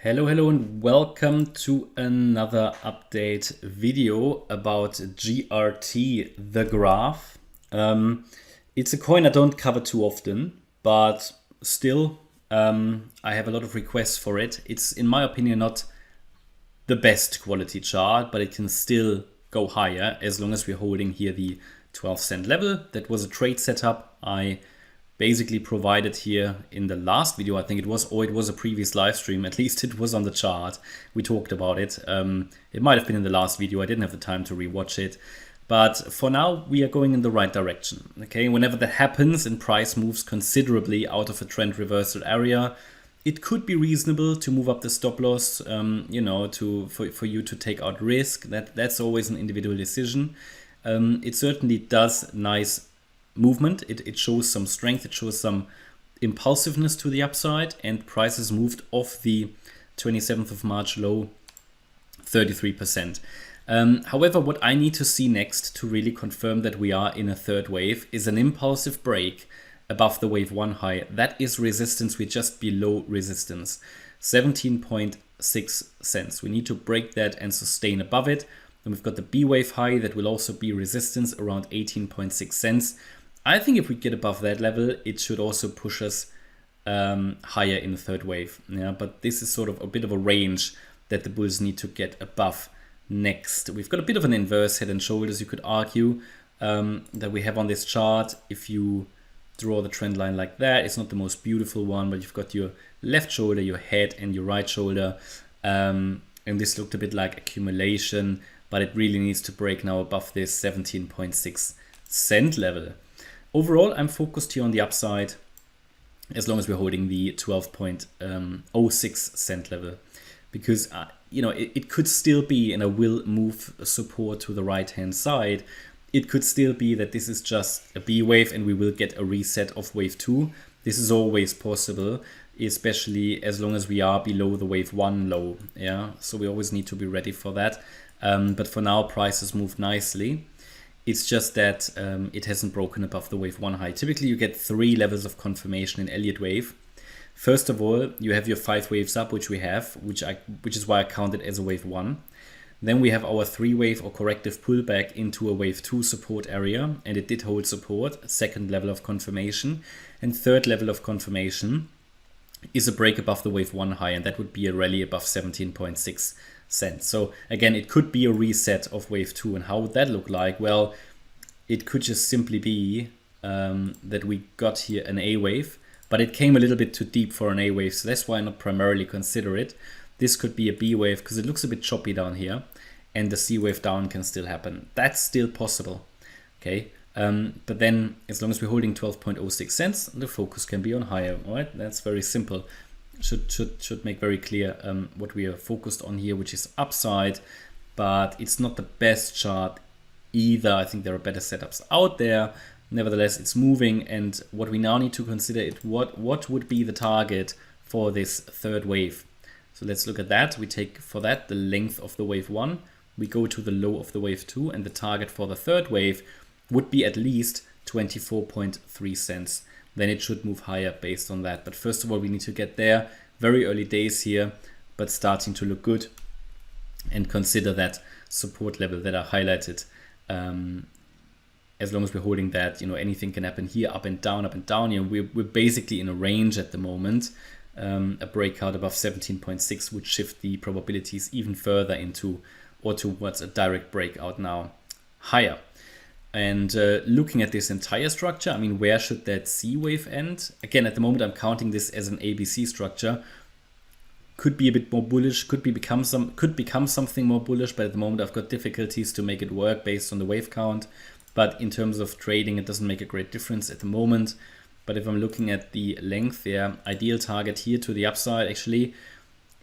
Hello and welcome to another update video about GRT, the graph. It's a coin I don't cover too often, but still I have a lot of requests for it. It's, in my opinion, not the best quality chart, but it can still go higher as long as we're holding here the 12-cent level. That was a trade setup I basically provided here in the last video. I think it was, or it was a previous live stream. At least it was on the chart. We talked about it. It might have been in the last video. I didn't have the time to rewatch it. But for now, we are going in the right direction. Okay, whenever that happens and price moves considerably out of a trend reversal area, it could be reasonable to move up the stop loss, for you to take out risk. That's always an individual decision. It certainly does nice movement. It shows some strength, it shows some impulsiveness to the upside, and prices moved off the 27th of March low 33%. However, what I need to see next to really confirm that we are in a third wave is an impulsive break above the wave 1 high. That is resistance. We're just below resistance, 17.6 cents. We need to break that and sustain above it. And we've got the B wave high that will also be resistance around 18.6 cents. I think if we get above that level, it should also push us higher in the third wave. Yeah, but this is sort of a bit of a range that the bulls need to get above next. We've got a bit of an inverse head and shoulders, you could argue, that we have on this chart. If you draw the trend line like that, it's not the most beautiful one, but you've got your left shoulder, your head, and your right shoulder. And this looked a bit like accumulation, but it really needs to break now above this 17.6 cent level. Overall, I'm focused here on the upside as long as we're holding the 12.06 cent level, because it could still be, and I will move support to the right hand side. It could still be that this is just a B wave and we will get a reset of wave 2. This is always possible, especially as long as we are below the wave 1 low. Yeah, so we always need to be ready for that. But for now, prices moved nicely. It's just that it hasn't broken above the wave 1 high. Typically, you get 3 levels of confirmation in Elliott wave. First of all, you have your 5 waves up, which we have, which is why I count it as a wave 1. Then we have our 3 wave or corrective pullback into a wave 2 support area, and it did hold support. Second level of confirmation, and third level of confirmation is a break above the wave 1 high, and that would be a rally above 17.6 cents. So again, it could be a reset of wave 2. And how would that look like? Well, it could just simply be that we got here an A wave, but it came a little bit too deep for an A wave, so that's why I not primarily consider it. This could be a B wave because it looks a bit choppy down here, and the C wave down can still happen. That's still possible. Okay, but then as long as we're holding 12.06 cents, the focus can be on higher. All right, that's very simple. Should make very clear what we are focused on here, which is upside, but it's not the best chart either. I think there are better setups out there. Nevertheless, it's moving, and what we now need to consider is what would be the target for this third wave. So let's look at that. We take for that the length of the wave 1. We go to the low of the wave 2, and the target for the third wave would be at least 24.3 cents. Then it should move higher based on that. But first of all, we need to get there. Very early days here, but starting to look good. And consider that support level that I highlighted. As long as we're holding that, anything can happen here, up and down, up and down. We're basically in a range at the moment. A breakout above 17.6 would shift the probabilities even further into or towards a direct breakout now higher. And looking at this entire structure, I mean, where should that C wave end? Again, at the moment, I'm counting this as an ABC structure. Could be a bit more bullish, could become something more bullish, but at the moment, I've got difficulties to make it work based on the wave count. But in terms of trading, it doesn't make a great difference at the moment. But if I'm looking at the length there, ideal target here to the upside, actually,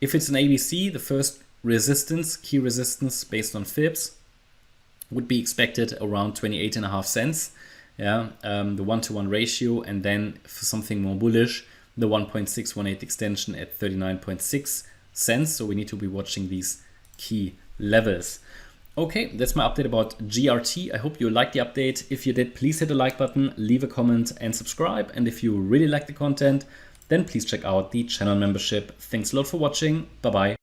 if it's an ABC, the first resistance, key resistance based on Fibs, would be expected around 28.5 cents. Yeah, the 1-to-1 ratio, and then for something more bullish, the 1.618 extension at 39.6 cents. So we need to be watching these key levels. Okay, that's my update about GRT. I hope you liked the update. If you did, please hit the like button, leave a comment and subscribe. And if you really like the content, then please check out the channel membership. Thanks a lot for watching. Bye bye.